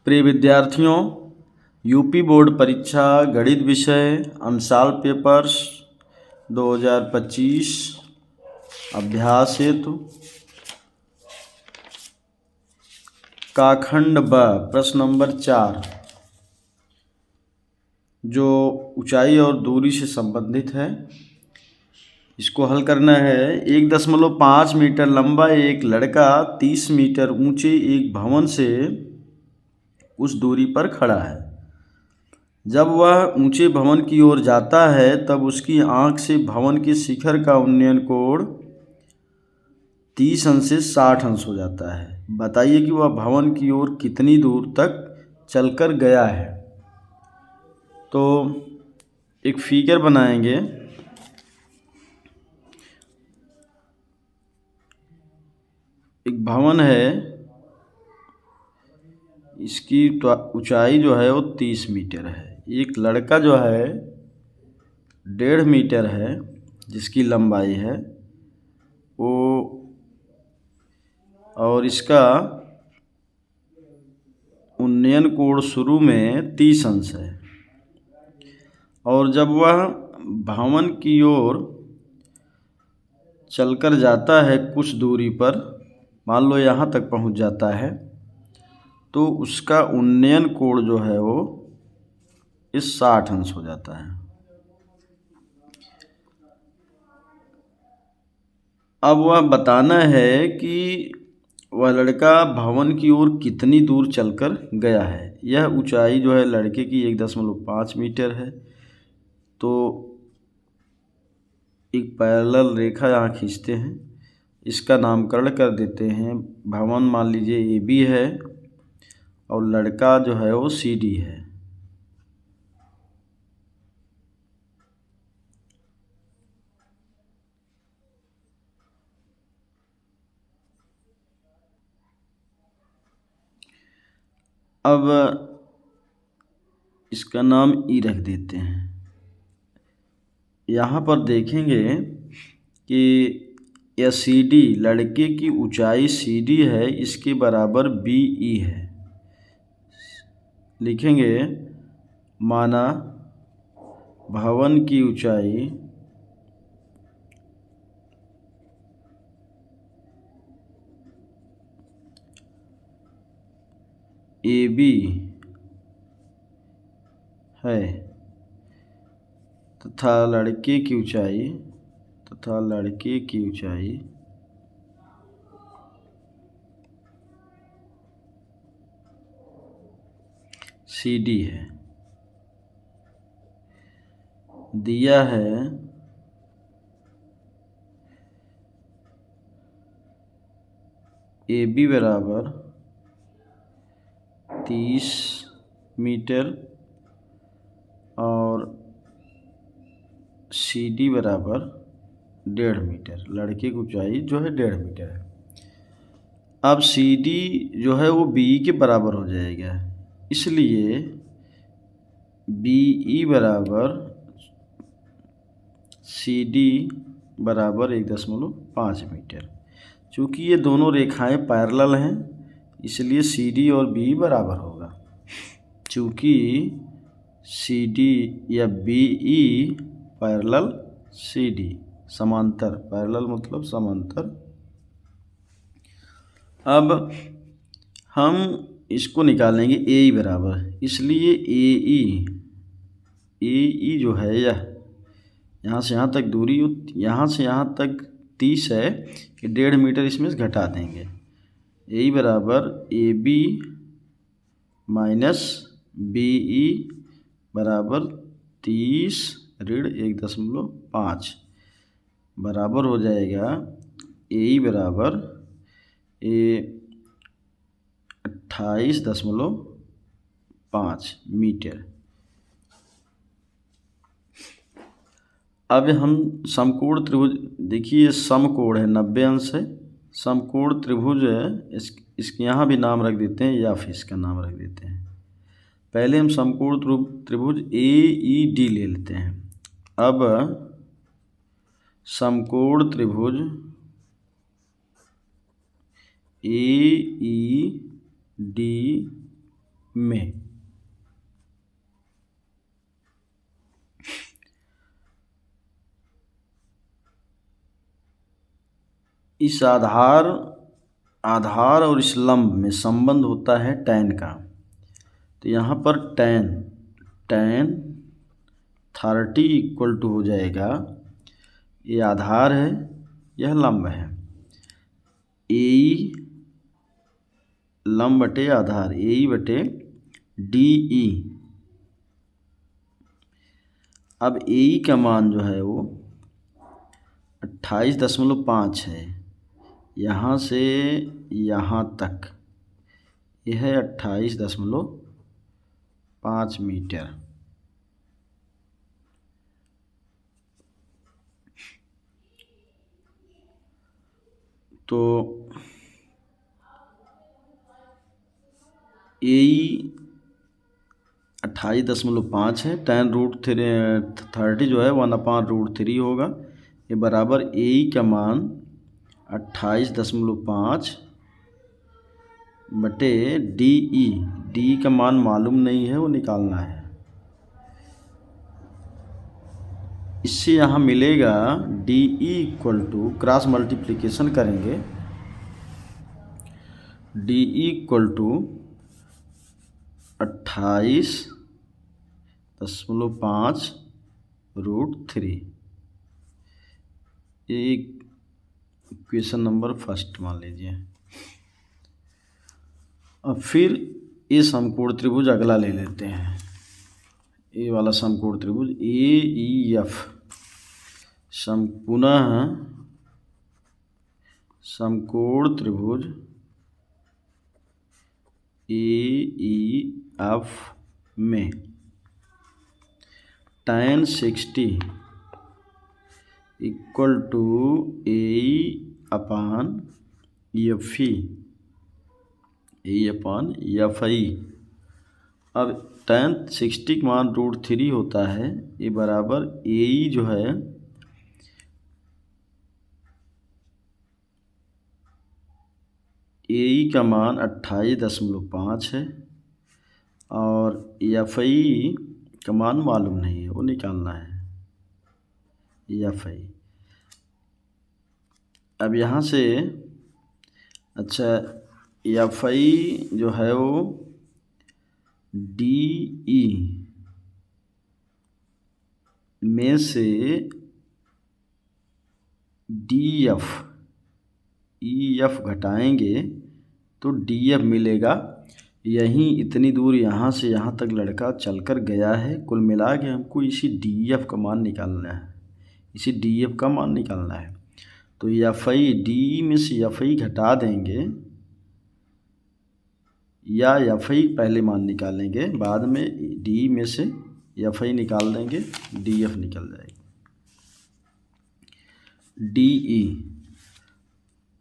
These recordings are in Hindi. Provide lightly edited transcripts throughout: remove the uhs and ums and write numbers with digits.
प्रिय विद्यार्थियों, यूपी बोर्ड परीक्षा गणित विषय अनसॉल्व पेपर्स 2025 अभ्यास हेतु का खंड ब प्रश्न नंबर 4 जो ऊंचाई और दूरी से संबंधित है, इसको हल करना है। 1.5 मीटर लंबा एक लड़का 30 मीटर ऊंचे एक भवन से उस दूरी पर खड़ा है। जब वह ऊंचे भवन की ओर जाता है तब उसकी आंख से भवन के शिखर का उन्नयन कोण 30 अंश से 60 अंश हो जाता है। बताइए कि वह भवन की ओर कितनी दूर तक चलकर गया है। तो एक फिगर बनाएंगे। एक भवन है, इसकी ऊंचाई जो है वो 30 मीटर है। एक लड़का जो है 1.5 मीटर है, जिसकी लंबाई है वो, और इसका उन्नयन कोण शुरू में 30 अंश है। और जब वह भवन की ओर चलकर जाता है कुछ दूरी पर, मान लो यहाँ तक पहुँच जाता है, तो उसका उन्नयन कोण जो है वो इस 60 अंश हो जाता है। अब वह बताना है कि वह लड़का भवन की ओर कितनी दूर चलकर गया है। यह ऊंचाई जो है लड़के की 1.5 मीटर है। तो एक पैरेलल रेखा यहाँ खींचते हैं, इसका नामकरण कर देते हैं। भवन मान लीजिए AB है और लड़का जो है वो CD है। अब इसका नाम E रख देते हैं। यहाँ पर देखेंगे कि यह CD लड़के की ऊंचाई CD है, इसके बराबर BE है। लिखेंगे माना भवन की ऊंचाई AB है तथा लड़के की ऊंचाई CD है। दिया है AB बराबर 30 मीटर और CD बराबर 1.5 मीटर। लड़के की ऊंचाई जो है 1.5 मीटर है। अब CD जो है वो BE के बराबर हो जाएगा, इसलिए BE बराबर CD बराबर 1.5 मीटर। चूँकि ये दोनों रेखाएं पैरेलल हैं, इसलिए CD और BE बराबर होगा। चूँकि CD या BE पैरेलल CD, समांतर, पैरेलल मतलब समांतर। अब हम इसको निकालेंगे AE बराबर, इसलिए AE जो है यह यहाँ से यहाँ तक दूरी, यहाँ से यहाँ तक 30 है कि 1.5 मीटर इसमें से घटा देंगे। AE बराबर AB माइनस BE बराबर 30 ऋण 1.5 बराबर हो जाएगा AE बराबर 28.5 मीटर। अब हम समकोण त्रिभुज, देखिए समकोण है 90 अंश है। समकोण त्रिभुज है, इसके यहाँ भी नाम रख देते हैं या फिर इसका नाम रख देते हैं। पहले हम समकोण त्रिभुज AED ले लेते हैं। अब समकोण त्रिभुज AED में। इस आधार और इस लंब में संबंध होता है tan का। तो यहाँ पर tan 30 इक्वल टू हो जाएगा, ये आधार है, यह लंब है, AE लंब बटे आधार, AE बटे DE। अब AE का मान जो है वो 28.5 है, यहाँ से यहाँ तक यह है 28.5 मीटर। तो AE 28.5 है, tan√30 जो है 1/√3 होगा, ये बराबर AE का मान 28.5 बटे DE। DE का मान मालूम नहीं है, वो निकालना है। इससे यहाँ मिलेगा DE equal to, cross multiplication करेंगे, DE इक्वल टू 28.5√3। ये इक्वेशन नंबर फर्स्ट मान लीजिए। अब फिर ये समकोण त्रिभुज अगला ले लेते हैं, ये वाला समकोण त्रिभुज AEF, पुनः समकोण त्रिभुज AEF में tan 60 इक्वल टू AE/FI। अब tan 60 का मान √3 होता है, ये बराबर AE जो है AE का मान 28.5 है और FI का मान मालूम नहीं है, वो निकालना है FI। अब यहाँ से अच्छा FI जो है वो DE में से EF घटाएंगे तो DF मिलेगा। यहीं इतनी दूर यहाँ से यहाँ तक लड़का चलकर गया है, कुल मिला के हमको इसी DF का मान निकालना है, इसी DF का मान निकालना है। तो FI DE में से FI घटा देंगे, या FI पहले मान निकालेंगे, बाद में DE में से FI निकाल देंगे, DF निकल जाएगा। DE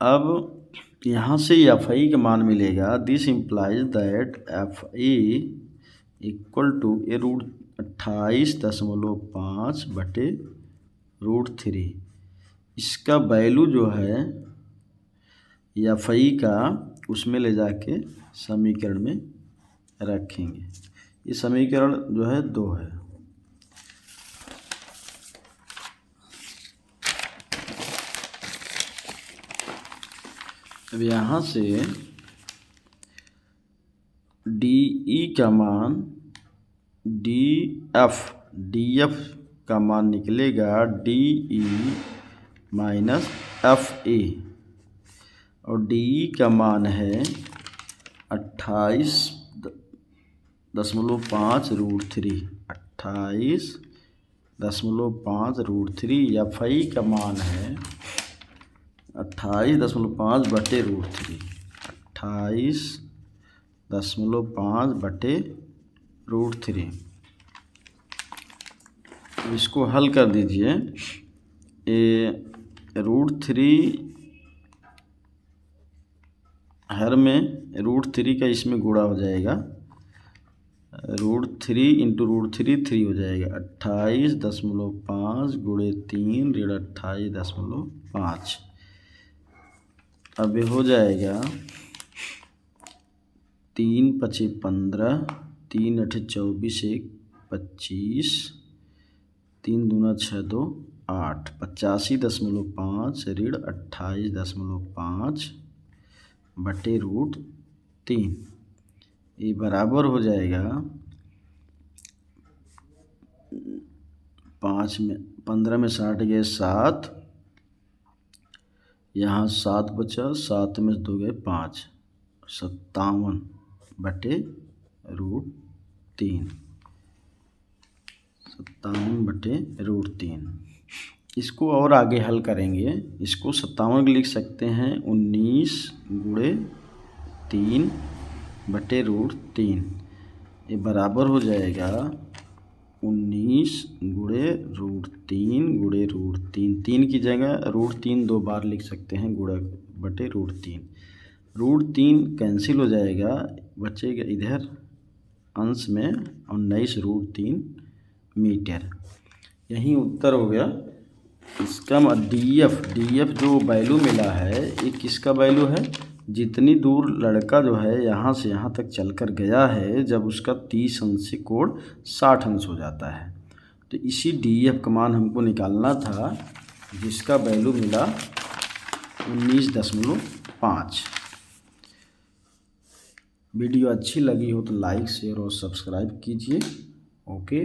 अब यहाँ से FI का मान मिलेगा, this implies that FI equal to 28.5 बटे √3। इसका वैल्यू जो है FI का उसमें ले जाके समीकरण में रखेंगे। ये समीकरण जो है 2 है। अब यहाँ से DE का मान DF का मान निकलेगा DE माइनस FA, और DE का मान है 28.5√3। 28.5√3। FI का मान है 28.5 बटे √3। 28.5 बटे √3। इसको हल कर दीजिए, √3 हर में √3 का इसमें गुणा हो जाएगा, √3 इंटू √3 3 हो जाएगा। 28.5 गुणे 3 ऋण 28.5। अब ये हो जाएगा 3 पचे 15, 3 अठे 24, 1 25, 3 दूना 6 2 8, 85.5 ऋण 28.5 बटे √3। ये बराबर हो जाएगा 15 में 60 गए 7, यहाँ 7 बचा, 7 में 2 गए 5, 57 बटे √3, 57 बटे √3। इसको और आगे हल करेंगे। इसको 57 लिख सकते हैं 19 गुणे 3 बटे √3। ये बराबर हो जाएगा 19 गुणे √3 गुणे √3। 3 की जगह √3 2 बार लिख सकते हैं, गुणा बटे √3। √3 कैंसिल हो जाएगा, बचेगा इधर अंश में 19√3 मीटर। यही उत्तर हो गया इसका। DF जो वैल्यू मिला है, ये किसका वैल्यू है? जितनी दूर लड़का जो है यहाँ से यहाँ तक चलकर गया है, जब उसका 30 अंश से कोण 60 अंश हो जाता है, तो इसी DF का मान हमको निकालना था, जिसका वैल्यू मिला 19.5। वीडियो अच्छी लगी हो तो लाइक शेयर और सब्सक्राइब कीजिए। ओके।